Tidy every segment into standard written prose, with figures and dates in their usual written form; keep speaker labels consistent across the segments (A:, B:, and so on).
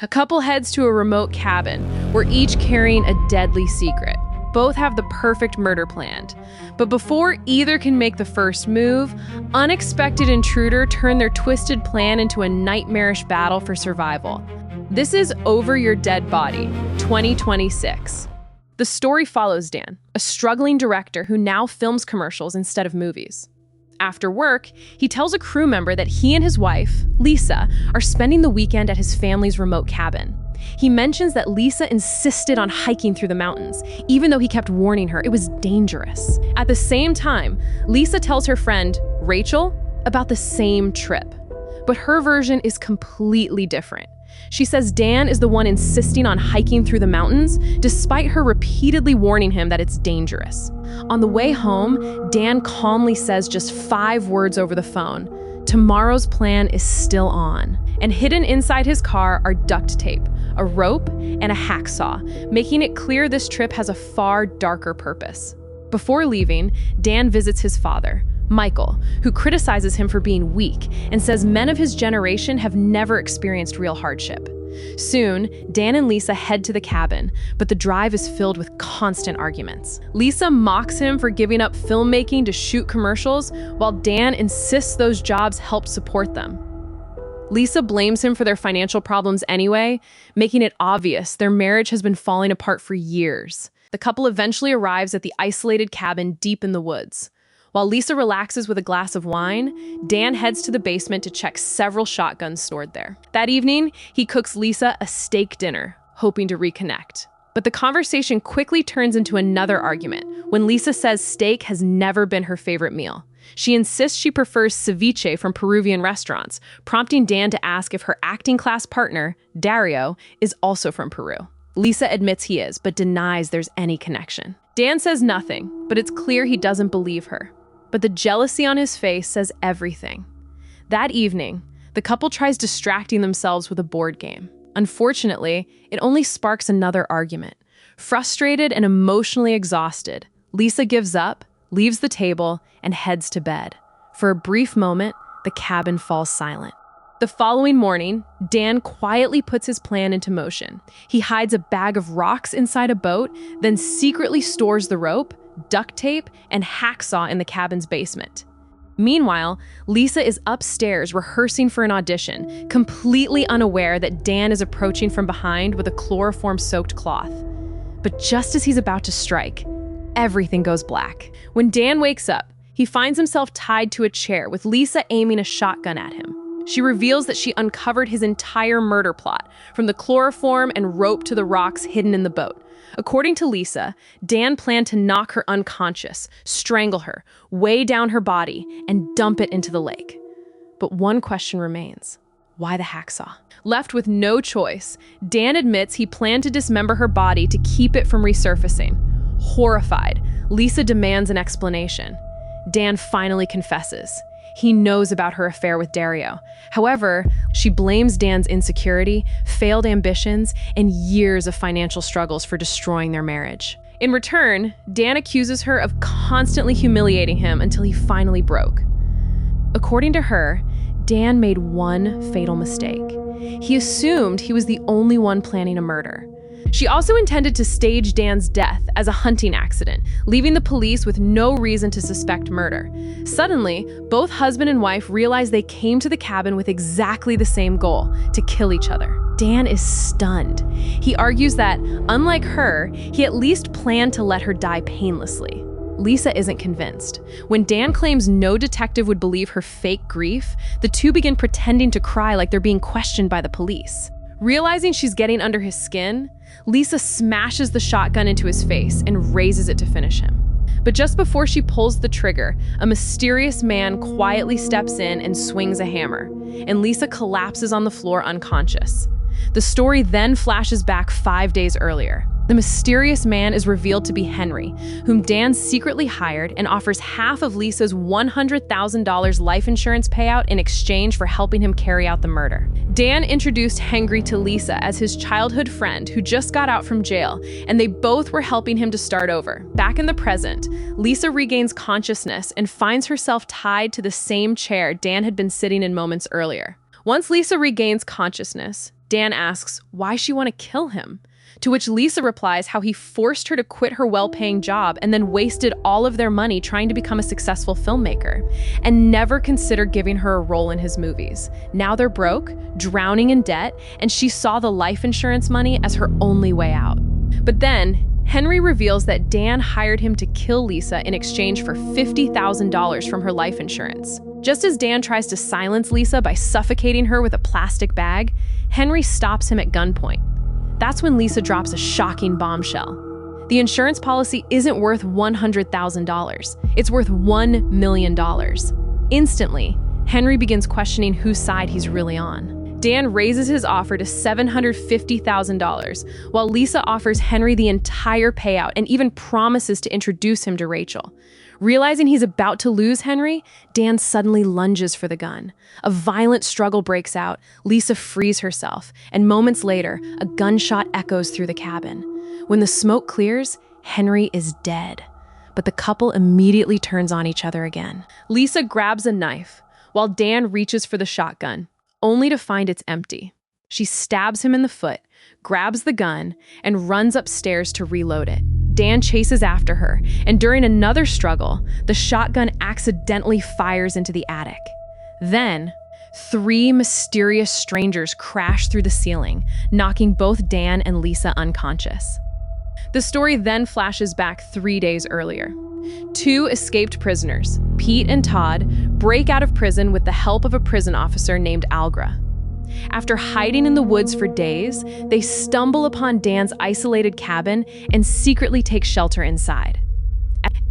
A: A couple heads to a remote cabin, where each carrying a deadly secret. Both have the perfect murder planned. But before either can make the first move, unexpected intruder turn their twisted plan into a nightmarish battle for survival. This is Over Your Dead Body, 2026. The story follows Dan, a struggling director who now films commercials instead of movies. After work, he tells a crew member that he and his wife, Lisa, are spending the weekend at his family's remote cabin. He mentions that Lisa insisted on hiking through the mountains, even though he kept warning her it was dangerous. At the same time, Lisa tells her friend, Rachel, about the same trip. But her version is completely different. She says Dan is the one insisting on hiking through the mountains, despite her repeatedly warning him that it's dangerous. On the way home, Dan calmly says just 5 words over the phone. Tomorrow's plan is still on. And hidden inside his car are duct tape, a rope, and a hacksaw, making it clear this trip has a far darker purpose. Before leaving, Dan visits his father, Michael, who criticizes him for being weak and says men of his generation have never experienced real hardship. Soon, Dan and Lisa head to the cabin, but the drive is filled with constant arguments. Lisa mocks him for giving up filmmaking to shoot commercials, while Dan insists those jobs help support them. Lisa blames him for their financial problems anyway, making it obvious their marriage has been falling apart for years. The couple eventually arrives at the isolated cabin deep in the woods. While Lisa relaxes with a glass of wine, Dan heads to the basement to check several shotguns stored there. That evening, he cooks Lisa a steak dinner, hoping to reconnect. But the conversation quickly turns into another argument when Lisa says steak has never been her favorite meal. She insists she prefers ceviche from Peruvian restaurants, prompting Dan to ask if her acting class partner, Dario, is also from Peru. Lisa admits he is, but denies there's any connection. Dan says nothing, but it's clear he doesn't believe her. But the jealousy on his face says everything. That evening, the couple tries distracting themselves with a board game. Unfortunately, it only sparks another argument. Frustrated and emotionally exhausted, Lisa gives up, leaves the table, and heads to bed. For a brief moment, the cabin falls silent. The following morning, Dan quietly puts his plan into motion. He hides a bag of rocks inside a boat, then secretly stores the rope, duct tape, and hacksaw in the cabin's basement. Meanwhile, Lisa is upstairs rehearsing for an audition, completely unaware that Dan is approaching from behind with a chloroform-soaked cloth. But just as he's about to strike, everything goes black. When Dan wakes up, he finds himself tied to a chair with Lisa aiming a shotgun at him. She reveals that she uncovered his entire murder plot, from the chloroform and rope to the rocks hidden in the boat. According to Lisa, Dan planned to knock her unconscious, strangle her, weigh down her body, and dump it into the lake. But one question remains. Why the hacksaw? Left with no choice, Dan admits he planned to dismember her body to keep it from resurfacing. Horrified, Lisa demands an explanation. Dan finally confesses. He knows about her affair with Dario. However, she blames Dan's insecurity, failed ambitions, and years of financial struggles for destroying their marriage. In return, Dan accuses her of constantly humiliating him until he finally broke. According to her, Dan made one fatal mistake. He assumed he was the only one planning a murder. She also intended to stage Dan's death as a hunting accident, leaving the police with no reason to suspect murder. Suddenly, both husband and wife realize they came to the cabin with exactly the same goal: to kill each other. Dan is stunned. He argues that, unlike her, he at least planned to let her die painlessly. Lisa isn't convinced. When Dan claims no detective would believe her fake grief, the two begin pretending to cry like they're being questioned by the police. Realizing she's getting under his skin, Lisa smashes the shotgun into his face and raises it to finish him. But just before she pulls the trigger, a mysterious man quietly steps in and swings a hammer, and Lisa collapses on the floor unconscious. The story then flashes back 5 days earlier. The mysterious man is revealed to be Henry, whom Dan secretly hired and offers half of Lisa's $100,000 life insurance payout in exchange for helping him carry out the murder. Dan introduced Henry to Lisa as his childhood friend who just got out from jail, and they both were helping him to start over. Back in the present, Lisa regains consciousness and finds herself tied to the same chair Dan had been sitting in moments earlier. Once Lisa regains consciousness, Dan asks why she want to kill him, to which Lisa replies how he forced her to quit her well-paying job and then wasted all of their money trying to become a successful filmmaker, and never considered giving her a role in his movies. Now they're broke, drowning in debt, and she saw the life insurance money as her only way out. But then, Henry reveals that Dan hired him to kill Lisa in exchange for $50,000 from her life insurance. Just as Dan tries to silence Lisa by suffocating her with a plastic bag, Henry stops him at gunpoint. That's when Lisa drops a shocking bombshell. The insurance policy isn't worth $100,000. It's worth $1 million. Instantly, Henry begins questioning whose side he's really on. Dan raises his offer to $750,000, while Lisa offers Henry the entire payout and even promises to introduce him to Rachel. Realizing he's about to lose Henry, Dan suddenly lunges for the gun. A violent struggle breaks out, Lisa frees herself, and moments later, a gunshot echoes through the cabin. When the smoke clears, Henry is dead. But the couple immediately turns on each other again. Lisa grabs a knife, while Dan reaches for the shotgun, only to find it's empty. She stabs him in the foot, grabs the gun, and runs upstairs to reload it. Dan chases after her, and during another struggle, the shotgun accidentally fires into the attic. Then, 3 mysterious strangers crash through the ceiling, knocking both Dan and Lisa unconscious. The story then flashes back 3 days earlier. 2 escaped prisoners, Pete and Todd, break out of prison with the help of a prison officer named Algra. After hiding in the woods for days, they stumble upon Dan's isolated cabin and secretly take shelter inside.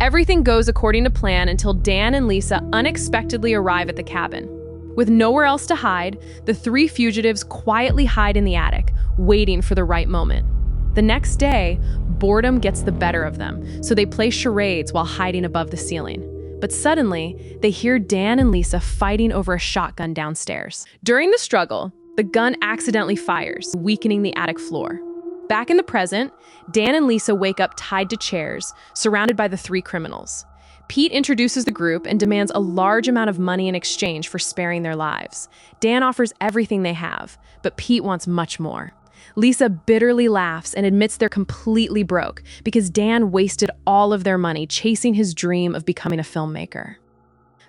A: Everything goes according to plan until Dan and Lisa unexpectedly arrive at the cabin. With nowhere else to hide, the 3 fugitives quietly hide in the attic, waiting for the right moment. The next day, boredom gets the better of them, so they play charades while hiding above the ceiling. But suddenly, they hear Dan and Lisa fighting over a shotgun downstairs. During the struggle, the gun accidentally fires, weakening the attic floor. Back in the present, Dan and Lisa wake up tied to chairs, surrounded by the 3 criminals. Pete introduces the group and demands a large amount of money in exchange for sparing their lives. Dan offers everything they have, but Pete wants much more. Lisa bitterly laughs and admits they're completely broke because Dan wasted all of their money chasing his dream of becoming a filmmaker.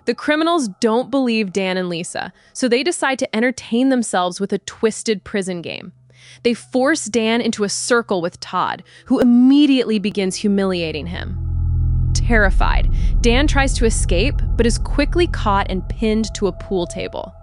A: The criminals don't believe Dan and Lisa, so they decide to entertain themselves with a twisted prison game. They force Dan into a circle with Todd, who immediately begins humiliating him. Terrified, Dan tries to escape, but is quickly caught and pinned to a pool table.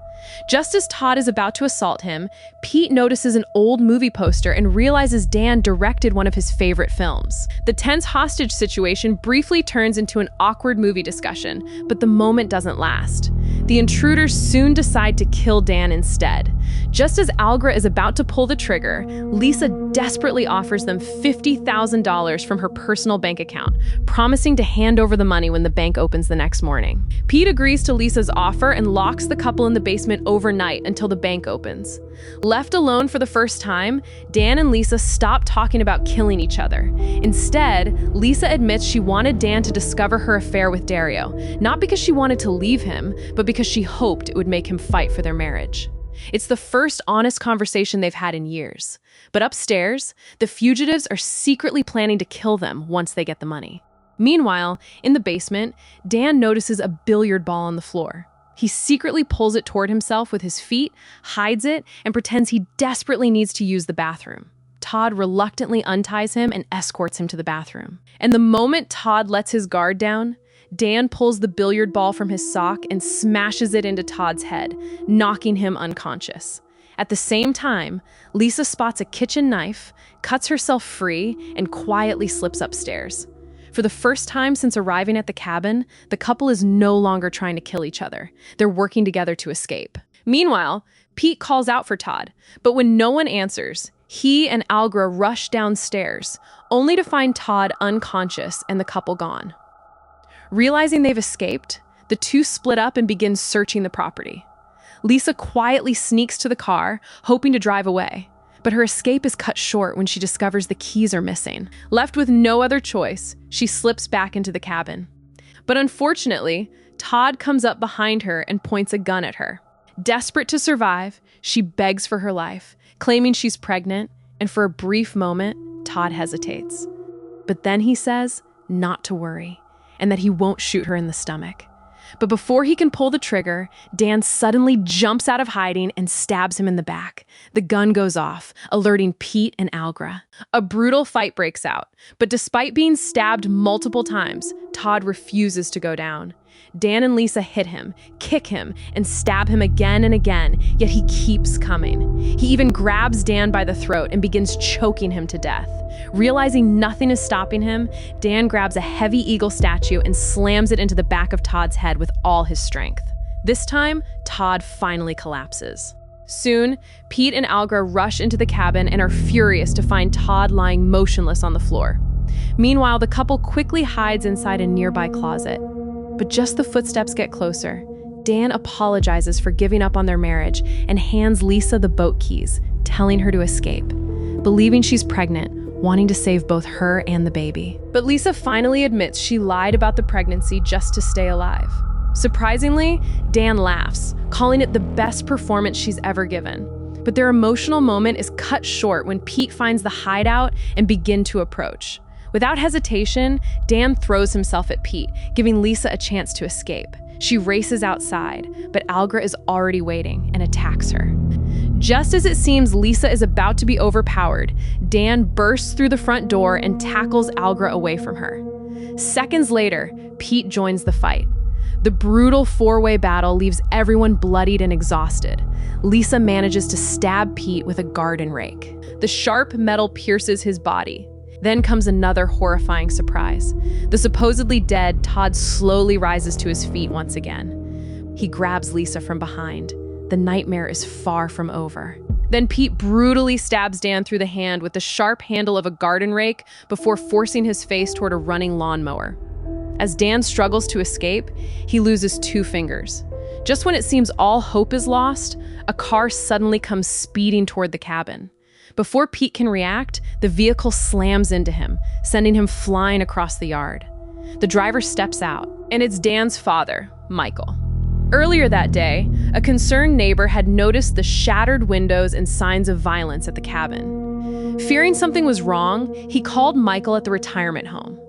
A: Just as Todd is about to assault him, Pete notices an old movie poster and realizes Dan directed one of his favorite films. The tense hostage situation briefly turns into an awkward movie discussion, but the moment doesn't last. The intruders soon decide to kill Dan instead. Just as Algra is about to pull the trigger, Lisa desperately offers them $50,000 from her personal bank account, promising to hand over the money when the bank opens the next morning. Pete agrees to Lisa's offer and locks the couple in the basement overnight until the bank opens. Left alone for the first time, Dan and Lisa stop talking about killing each other. Instead, Lisa admits she wanted Dan to discover her affair with Dario, not because she wanted to leave him, but because she hoped it would make him fight for their marriage. It's the first honest conversation they've had in years. But upstairs, the fugitives are secretly planning to kill them once they get the money. Meanwhile, in the basement, Dan notices a billiard ball on the floor. He secretly pulls it toward himself with his feet, hides it, and pretends he desperately needs to use the bathroom. Todd reluctantly unties him and escorts him to the bathroom. And the moment Todd lets his guard down, Dan pulls the billiard ball from his sock and smashes it into Todd's head, knocking him unconscious. At the same time, Lisa spots a kitchen knife, cuts herself free, and quietly slips upstairs. For the first time since arriving at the cabin, the couple is no longer trying to kill each other. They're working together to escape. Meanwhile, Pete calls out for Todd, but when no one answers, he and Algra rush downstairs, only to find Todd unconscious and the couple gone. Realizing they've escaped, the two split up and begin searching the property. Lisa quietly sneaks to the car, hoping to drive away. But her escape is cut short when she discovers the keys are missing. Left with no other choice, she slips back into the cabin. But unfortunately, Todd comes up behind her and points a gun at her. Desperate to survive, she begs for her life, claiming she's pregnant, and for a brief moment, Todd hesitates. But then he says not to worry, and that he won't shoot her in the stomach. But before he can pull the trigger, Dan suddenly jumps out of hiding and stabs him in the back. The gun goes off, alerting Pete and Algra. A brutal fight breaks out, but despite being stabbed multiple times, Todd refuses to go down. Dan and Lisa hit him, kick him, and stab him again and again, yet he keeps coming. He even grabs Dan by the throat and begins choking him to death. Realizing nothing is stopping him, Dan grabs a heavy eagle statue and slams it into the back of Todd's head with all his strength. This time, Todd finally collapses. Soon, Pete and Algra rush into the cabin and are furious to find Todd lying motionless on the floor. Meanwhile, the couple quickly hides inside a nearby closet. But just the footsteps get closer. Dan apologizes for giving up on their marriage and hands Lisa the boat keys, telling her to escape. Believing she's pregnant, wanting to save both her and the baby. But Lisa finally admits she lied about the pregnancy just to stay alive. Surprisingly, Dan laughs, calling it the best performance she's ever given. But their emotional moment is cut short when Pete finds the hideout and begins to approach. Without hesitation, Dan throws himself at Pete, giving Lisa a chance to escape. She races outside, but Algra is already waiting and attacks her. Just as it seems Lisa is about to be overpowered, Dan bursts through the front door and tackles Algra away from her. Seconds later, Pete joins the fight. The brutal four-way battle leaves everyone bloodied and exhausted. Lisa manages to stab Pete with a garden rake. The sharp metal pierces his body. Then comes another horrifying surprise. The supposedly dead Todd slowly rises to his feet once again. He grabs Lisa from behind. The nightmare is far from over. Then Pete brutally stabs Dan through the hand with the sharp handle of a garden rake before forcing his face toward a running lawnmower. As Dan struggles to escape, he loses 2 fingers. Just when it seems all hope is lost, a car suddenly comes speeding toward the cabin. Before Pete can react, the vehicle slams into him, sending him flying across the yard. The driver steps out, and it's Dan's father, Michael. Earlier that day, a concerned neighbor had noticed the shattered windows and signs of violence at the cabin. Fearing something was wrong, he called Michael at the retirement home.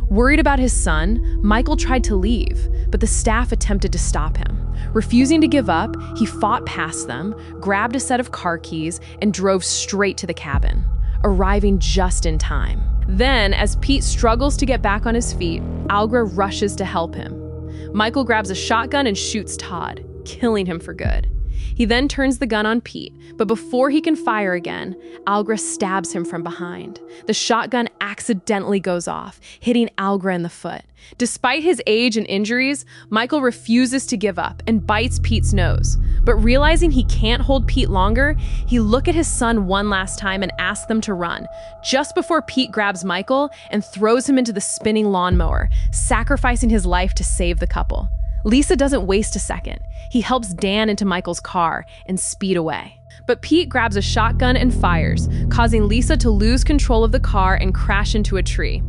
A: Worried about his son, Michael tried to leave, but the staff attempted to stop him. Refusing to give up, he fought past them, grabbed a set of car keys, and drove straight to the cabin, arriving just in time. Then, as Pete struggles to get back on his feet, Algra rushes to help him. Michael grabs a shotgun and shoots Todd, killing him for good. He then turns the gun on Pete, but before he can fire again, Algra stabs him from behind. The shotgun accidentally goes off, hitting Algra in the foot. Despite his age and injuries, Michael refuses to give up and bites Pete's nose. But realizing he can't hold Pete longer, he looks at his son one last time and asks them to run, just before Pete grabs Michael and throws him into the spinning lawnmower, sacrificing his life to save the couple. Lisa doesn't waste a second. He helps Dan into Michael's car and speed away. But Pete grabs a shotgun and fires, causing Lisa to lose control of the car and crash into a tree.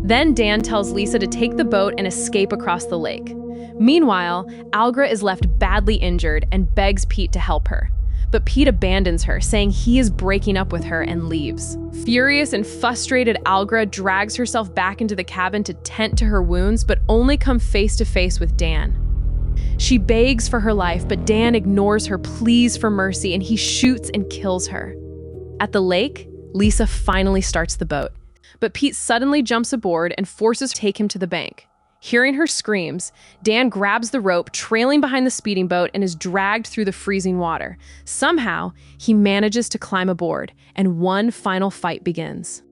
A: Then Dan tells Lisa to take the boat and escape across the lake. Meanwhile, Algra is left badly injured and begs Pete to help her. But Pete abandons her, saying he is breaking up with her and leaves. Furious and frustrated, Algra drags herself back into the cabin to tend to her wounds, but only come face to face with Dan. She begs for her life, but Dan ignores her pleas for mercy and he shoots and kills her. At the lake, Lisa finally starts the boat, but Pete suddenly jumps aboard and forces her to take him to the bank. Hearing her screams, Dan grabs the rope, trailing behind the speeding boat, and is dragged through the freezing water. Somehow, he manages to climb aboard, and one final fight begins.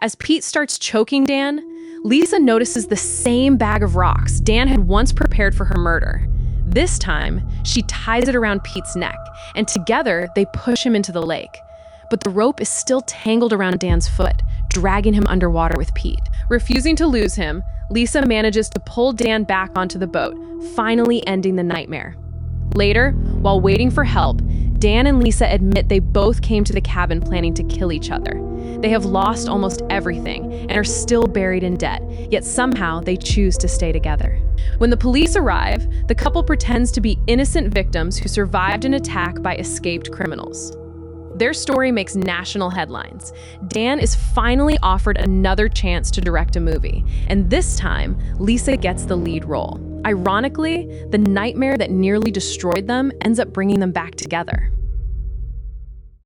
A: As Pete starts choking Dan, Lisa notices the same bag of rocks Dan had once prepared for her murder. This time, she ties it around Pete's neck, and together they push him into the lake. But the rope is still tangled around Dan's foot, dragging him underwater with Pete. Refusing to lose him, Lisa manages to pull Dan back onto the boat, finally ending the nightmare. Later, while waiting for help, Dan and Lisa admit they both came to the cabin planning to kill each other. They have lost almost everything and are still buried in debt, yet somehow they choose to stay together. When the police arrive, the couple pretends to be innocent victims who survived an attack by escaped criminals. Their story makes national headlines. Dan is finally offered another chance to direct a movie, and this time, Lisa gets the lead role. Ironically, the nightmare that nearly destroyed them ends up bringing them back together.